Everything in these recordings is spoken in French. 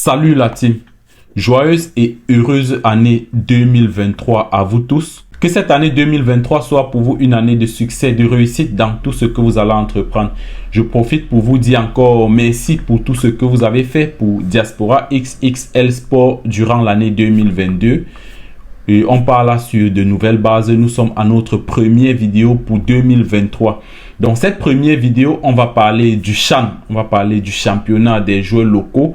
Salut la team, joyeuse et heureuse année 2023 à vous tous. Que cette année 2023 soit pour vous une année de succès, de réussite dans tout ce que vous allez entreprendre. Je profite pour vous dire encore merci pour tout ce que vous avez fait pour Diaspora XXL Sport durant l'année 2022. Et on parle là sur de nouvelles bases. Nous sommes à notre première vidéo pour 2023. Dans cette première vidéo, on va parler du CHAN. On va parler du championnat des joueurs locaux.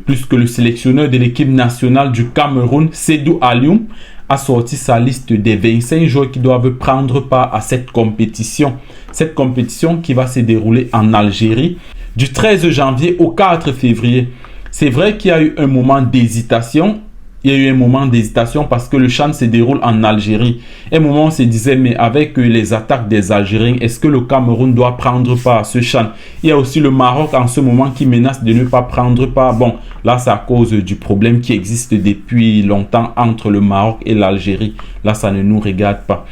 Plus que le sélectionneur de l'équipe nationale du Cameroun, Seydou Alioum, a sorti sa liste des 25 joueurs qui doivent prendre part à cette compétition. Cette compétition qui va se dérouler en Algérie du 13 janvier au 4 février. C'est vrai qu'il y a eu un moment d'hésitation. Il y a eu un moment d'hésitation parce que le CHAN se déroule en Algérie. Un moment, on se disait, mais avec les attaques des Algériens, est-ce que le Cameroun doit prendre part à ce CHAN? Il y a aussi le Maroc en ce moment qui menace de ne pas prendre part. Bon, là, c'est à cause du problème qui existe depuis longtemps entre le Maroc et l'Algérie. Là, ça ne nous regarde pas.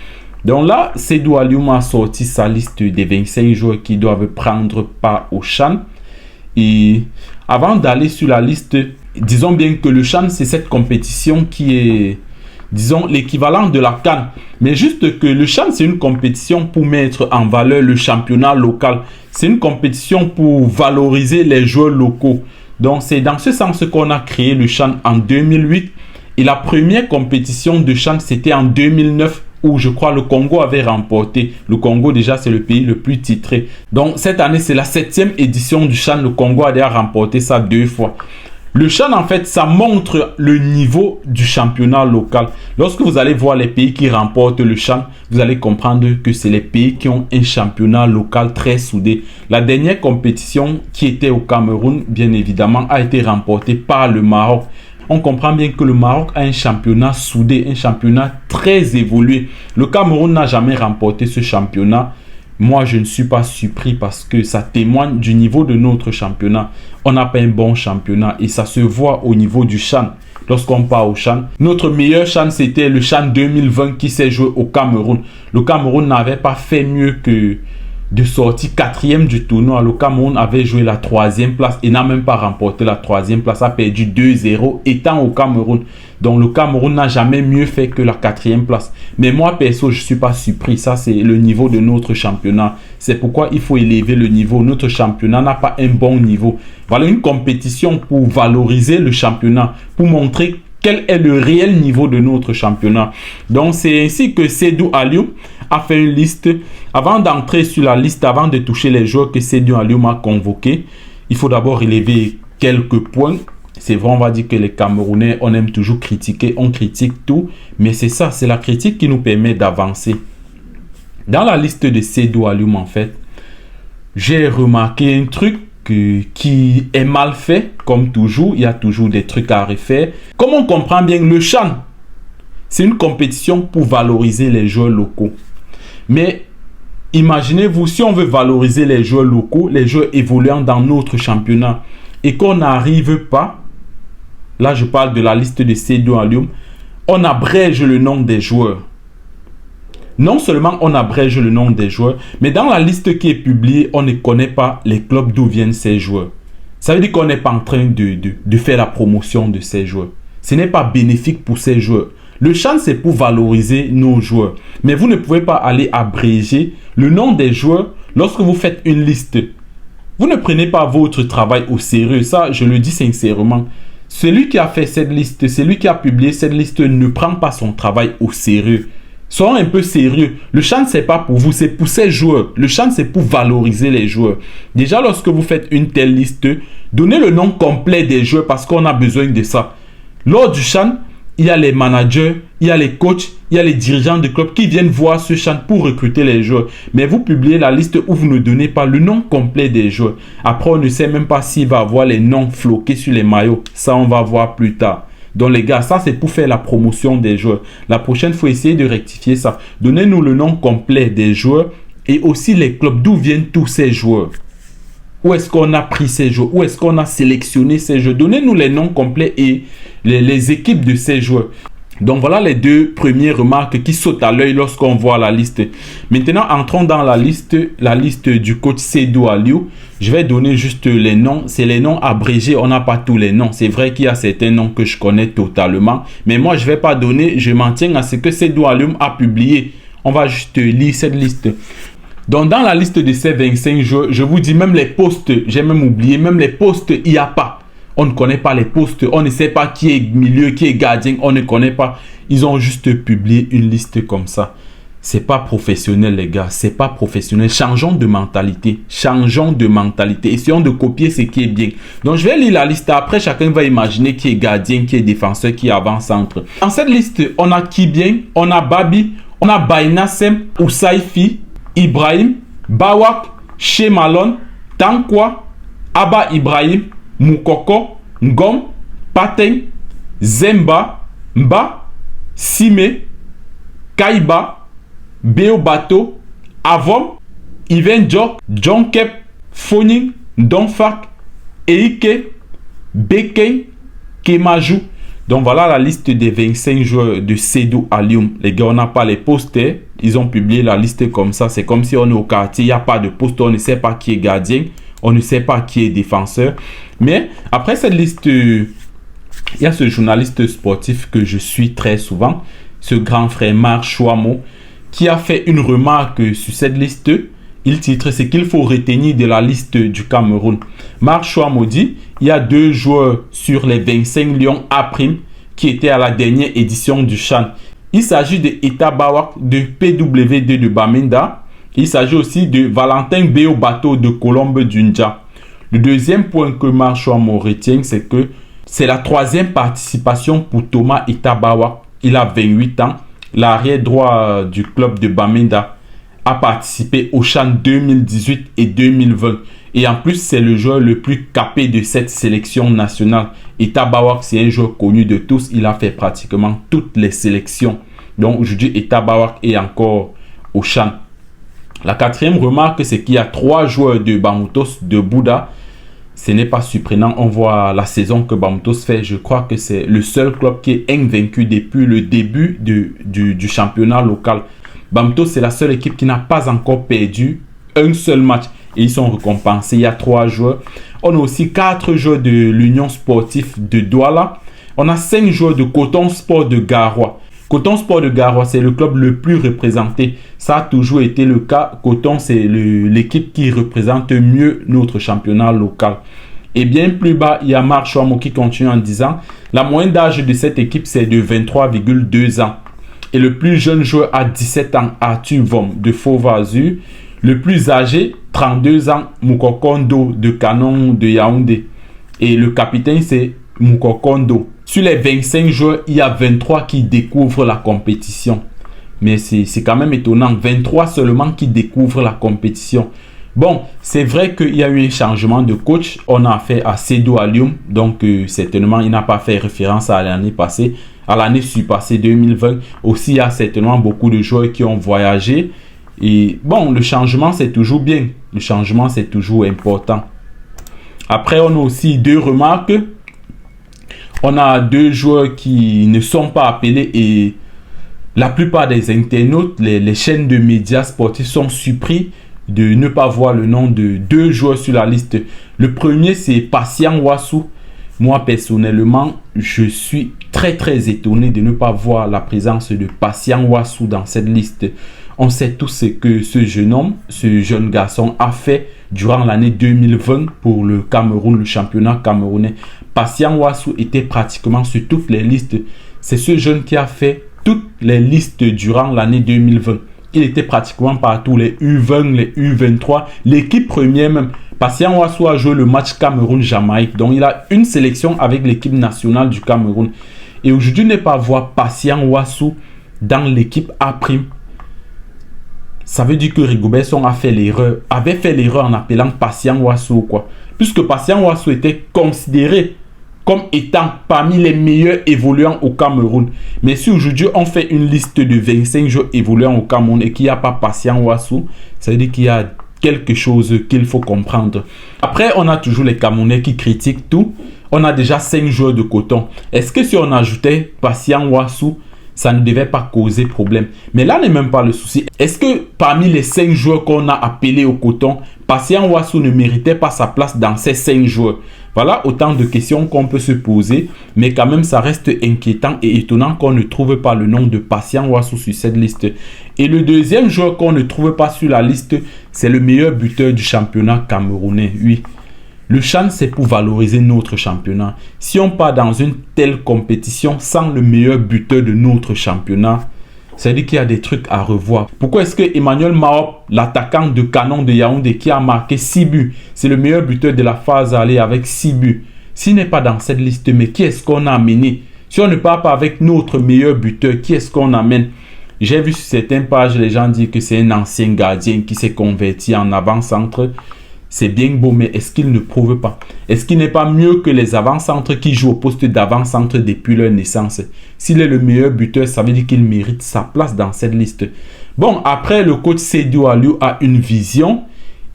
Donc là, Seydou Alioum a sorti sa liste des 25 joueurs qui doivent prendre part au CHAN. Et avant d'aller sur la liste, disons bien que le CHAN, c'est cette compétition qui est, disons, l'équivalent de la CAN. Mais juste que le CHAN, c'est une compétition pour mettre en valeur le championnat local. C'est une compétition pour valoriser les joueurs locaux. Donc, c'est dans ce sens qu'on a créé le CHAN en 2008. Et la première compétition de CHAN, c'était en 2009. Où je crois le Congo avait remporté. Le Congo déjà c'est le pays le plus titré. Donc cette année c'est la 7e édition du CHAN. Le Congo a déjà remporté ça 2 fois. Le CHAN en fait ça montre le niveau du championnat local. Lorsque vous allez voir les pays qui remportent le CHAN, vous allez comprendre que c'est les pays qui ont un championnat local très soudé. La dernière compétition qui était au Cameroun bien évidemment a été remportée par le Maroc. On comprend bien que le Maroc a un championnat soudé, un championnat très évolué. Le Cameroun n'a jamais remporté ce championnat. Moi, je ne suis pas surpris parce que ça témoigne du niveau de notre championnat. On n'a pas un bon championnat et ça se voit au niveau du CHAN. Lorsqu'on part au CHAN, notre meilleur CHAN, c'était le CHAN 2020 qui s'est joué au Cameroun. Le Cameroun n'avait pas fait mieux que de sortie 4e du tournoi. Le Cameroun avait joué la 3e place et n'a même pas remporté la 3e place, a perdu 2-0 étant au Cameroun. Donc le Cameroun n'a jamais mieux fait que la 4e place. Mais moi perso, je ne suis pas surpris. Ça c'est le niveau de notre championnat. C'est pourquoi il faut élever le niveau. Notre championnat n'a pas un bon niveau. Voilà une compétition pour valoriser le championnat, pour montrer quel est le réel niveau de notre championnat. Donc c'est ainsi que Seydou Alioum a fait une liste. Avant d'entrer sur la liste, avant de toucher les joueurs que Seydou Alioum a convoqués, il faut d'abord relever quelques points. C'est vrai, on va dire que les Camerounais, on aime toujours critiquer, on critique tout. Mais c'est ça, c'est la critique qui nous permet d'avancer. Dans la liste de Seydou Alioum, en fait, j'ai remarqué un truc qui est mal fait, comme toujours. Il y a toujours des trucs à refaire. Comme on comprend bien, le CHAN, c'est une compétition pour valoriser les joueurs locaux. Mais imaginez-vous, si on veut valoriser les joueurs locaux, les joueurs évoluant dans notre championnat, et qu'on n'arrive pas, là je parle de la liste de Seydou Alioum, on abrège le nom des joueurs. Non seulement on abrège le nom des joueurs, mais dans la liste qui est publiée, on ne connaît pas les clubs d'où viennent ces joueurs. Ça veut dire qu'on n'est pas en train de faire la promotion de ces joueurs. Ce n'est pas bénéfique pour ces joueurs. Le CHAN, c'est pour valoriser nos joueurs. Mais vous ne pouvez pas aller abréger le nom des joueurs lorsque vous faites une liste. Vous ne prenez pas votre travail au sérieux. Ça, je le dis sincèrement. Celui qui a fait cette liste, celui qui a publié cette liste ne prend pas son travail au sérieux. Soyons un peu sérieux. Le CHAN, ce n'est pas pour vous, c'est pour ces joueurs. Le CHAN, c'est pour valoriser les joueurs. Déjà, lorsque vous faites une telle liste, donnez le nom complet des joueurs parce qu'on a besoin de ça. Lors du CHAN, il y a les managers, il y a les coachs, il y a les dirigeants de club qui viennent voir ce CHAN pour recruter les joueurs. Mais vous publiez la liste où vous ne donnez pas le nom complet des joueurs. Après, on ne sait même pas s'il va avoir les noms floqués sur les maillots. Ça, on va voir plus tard. Donc les gars, ça c'est pour faire la promotion des joueurs. La prochaine fois, essayez de rectifier ça. Donnez-nous le nom complet des joueurs et aussi les clubs d'où viennent tous ces joueurs. Où est-ce qu'on a pris ces joueurs? Où est-ce qu'on a sélectionné ces joueurs? Donnez-nous les noms complets et les équipes de ces joueurs. Donc voilà les deux premières remarques qui sautent à l'œil lorsqu'on voit la liste. Maintenant, entrons dans la liste du coach Seydou Aliou. Je vais donner juste les noms. C'est les noms abrégés, on n'a pas tous les noms. C'est vrai qu'il y a certains noms que je connais totalement. Mais moi, je ne vais pas donner, je m'en tiens à ce que Seydou Aliou a publié. On va juste lire cette liste. Donc dans la liste de ces 25 joueurs, je vous dis même les postes, j'ai même oublié, même les postes, il n'y a pas. On ne connaît pas les postes, on ne sait pas qui est milieu, qui est gardien, on ne connaît pas. Ils ont juste publié une liste comme ça. C'est pas professionnel les gars, c'est pas professionnel. Changeons de mentalité, essayons de copier ce qui est bien. Donc je vais lire la liste, après chacun va imaginer qui est gardien, qui est défenseur, qui est avant-centre. Dans cette liste, on a Kibien, on a Babi, on a Bainassem, Oussaifi, Ibrahim, Bawak, Shemalon, Tankwa, Abba Ibrahim, Moukoko, Ngom, Pateng, Zemba, Mba, Sime, Kaiba, Beobato, Avom, Iven Djok, John Kep, Foning, Donfak, Eike, Beken, Kemaju. Donc voilà la liste des 25 joueurs de Seydou Aliou. Les gars, on n'a pas les posters. Ils ont publié la liste comme ça. C'est comme si on est au quartier, il n'y a pas de poster. On ne sait pas qui est gardien. On ne sait pas qui est défenseur. Mais après cette liste, il y a ce journaliste sportif que je suis très souvent, ce grand frère Marc Chouamo, qui a fait une remarque sur cette liste. Il titre ce qu'il faut retenir de la liste du Cameroun. Marc Chouamo dit, il y a 2 joueurs sur les 25 Lions A' qui étaient à la dernière édition du CHAN. Il s'agit de Eta Bawak de PWD de Bamenda. Il s'agit aussi de Valentin Beobato de Colombe Dundja. Le deuxième point que Marc Chouamo retient, c'est que c'est la 3e participation pour Thomas Eta Bawak. Il a 28 ans. L'arrière droit du club de Bamenda a participé au CHAN 2018 et 2020. Et en plus, c'est le joueur le plus capé de cette sélection nationale. Eta Bawak, c'est un joueur connu de tous. Il a fait pratiquement toutes les sélections. Donc aujourd'hui, Eta Bawak est encore au CHAN. La 4e remarque, c'est qu'il y a 3 joueurs de Bamoutos de Bouddha. Ce n'est pas surprenant. On voit la saison que Bamoutos fait. Je crois que c'est le seul club qui est invaincu depuis le début du championnat local. Bamoutos, c'est la seule équipe qui n'a pas encore perdu un seul match. Et ils sont récompensés. Il y a 3 joueurs. On a aussi 4 joueurs de l'Union sportive de Douala. On a 5 joueurs de Coton Sport de Garoua. Coton Sport de Garoua, c'est le club le plus représenté. Ça a toujours été le cas. Coton, c'est l'équipe qui représente mieux notre championnat local. Et bien plus bas, il y a Marc Chouamo qui continue en disant la moyenne d'âge de cette équipe, c'est de 23,2 ans. Et le plus jeune joueur a 17 ans, Arthur Vom de Fauve Azur. Le plus âgé, 32 ans, Moukokondo de Canon de Yaoundé. Et le capitaine, c'est Moukokondo. Sur les 25 joueurs, il y a 23 qui découvrent la compétition. Mais c'est quand même étonnant. 23 seulement qui découvrent la compétition. Bon, c'est vrai qu'il y a eu un changement de coach. On a affaire à Seydou Aliou. Donc, certainement, il n'a pas fait référence à l'année passée. À l'année surpassée 2020. Aussi, il y a certainement beaucoup de joueurs qui ont voyagé. Et bon, le changement, c'est toujours bien. Le changement, c'est toujours important. Après, on a aussi 2 remarques. On a 2 joueurs qui ne sont pas appelés et la plupart des internautes, les chaînes de médias sportifs sont surpris de ne pas voir le nom de 2 joueurs sur la liste. Le premier, c'est Patient Wassou. Moi, personnellement, je suis très étonné de ne pas voir la présence de Patient Wassou dans cette liste. On sait tous ce que ce jeune homme, ce jeune garçon a fait durant l'année 2020 pour le Cameroun, le championnat camerounais. Patient Wassou était pratiquement sur toutes les listes. C'est ce jeune qui a fait toutes les listes durant l'année 2020. Il était pratiquement partout, les U20, les U23, l'équipe première même. Patient Wassou a joué le match Cameroun-Jamaïque. Donc il a une sélection avec l'équipe nationale du Cameroun. Et aujourd'hui, ne pas voir Patient Wassou dans l'équipe A'. Ça veut dire que Rigobert Song avait fait l'erreur en appelant Patient Wassou, quoi. Puisque Patient Wassou était considéré comme étant parmi les meilleurs évoluants au Cameroun. Mais si aujourd'hui on fait une liste de 25 joueurs évoluants au Cameroun et qu'il n'y a pas Patient Wassou, ça veut dire qu'il y a quelque chose qu'il faut comprendre. Après, on a toujours les Camerounais qui critiquent tout. On a déjà 5 joueurs de coton. Est-ce que si on ajoutait Patient Wassou, ça ne devait pas causer problème. Mais là n'est même pas le souci. Est-ce que parmi les 5 joueurs qu'on a appelés au coton, Patient Ouassou ne méritait pas sa place dans ces 5 joueurs? Voilà autant de questions qu'on peut se poser, mais quand même ça reste inquiétant et étonnant qu'on ne trouve pas le nom de Patient Ouassou sur cette liste. Et le deuxième joueur qu'on ne trouve pas sur la liste, c'est le meilleur buteur du championnat camerounais. Oui, le CHAN, c'est pour valoriser notre championnat. Si on part dans une telle compétition sans le meilleur buteur de notre championnat, c'est-à-dire qu'il y a des trucs à revoir. Pourquoi est-ce que Emmanuel Maop, l'attaquant de canon de Yaoundé qui a marqué 6 buts, c'est le meilleur buteur de la phase aller avec 6 buts? S'il n'est pas dans cette liste, mais qui est-ce qu'on a amené? Si on ne part pas avec notre meilleur buteur, qui est-ce qu'on amène? J'ai vu sur certaines pages les gens dire que c'est un ancien gardien qui s'est converti en avant-centre. C'est bien beau, mais est-ce qu'il ne prouve pas? Est-ce qu'il n'est pas mieux que les avant-centres qui jouent au poste d'avant-centre depuis leur naissance? S'il est le meilleur buteur, ça veut dire qu'il mérite sa place dans cette liste. Bon, après, le coach Seydou Aliou a une vision.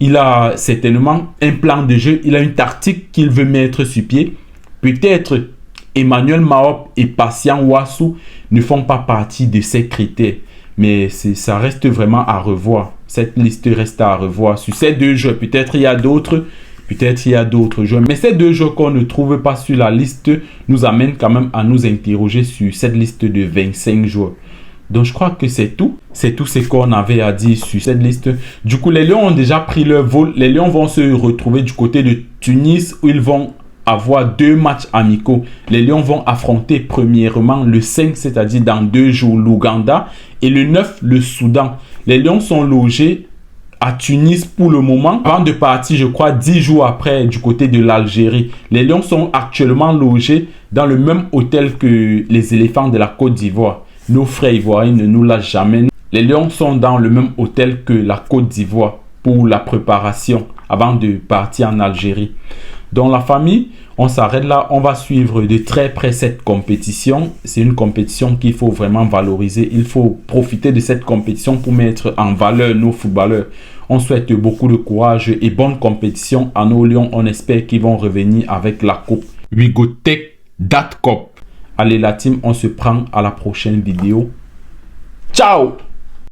Il a certainement un plan de jeu. Il a une tactique qu'il veut mettre sur pied. Peut-être Emmanuel Maop et Patient Ouassou ne font pas partie de ces critères. Mais ça reste vraiment à revoir. Cette liste reste à revoir. Sur ces 2 joueurs, peut-être il y a d'autres joueurs. Mais ces 2 joueurs qu'on ne trouve pas sur la liste nous amènent quand même à nous interroger sur cette liste de 25 joueurs. Donc je crois que c'est tout. C'est tout ce qu'on avait à dire sur cette liste. Du coup, les Lions ont déjà pris leur vol. Les Lions vont se retrouver du côté de Tunis où ils vont avoir 2 matchs amicaux. Les Lions vont affronter premièrement le 5, c'est-à-dire dans 2 jours, l'Ouganda, et le 9, le Soudan. Les Lions sont logés à Tunis pour le moment, avant de partir, je crois, 10 jours après du côté de l'Algérie. Les Lions sont actuellement logés dans le même hôtel que les éléphants de la Côte d'Ivoire. Nos frères ivoiriens ne nous lâchent jamais. Les Lions sont dans le même hôtel que la Côte d'Ivoire pour la préparation avant de partir en Algérie. Dans la famille, on s'arrête là. On va suivre de très près cette compétition. C'est une compétition qu'il faut vraiment valoriser. Il faut profiter de cette compétition pour mettre en valeur nos footballeurs. On souhaite beaucoup de courage et bonne compétition à nos Lions. On espère qu'ils vont revenir avec la coupe. We go take that cup. Allez la team, on se prend à la prochaine vidéo. Ciao!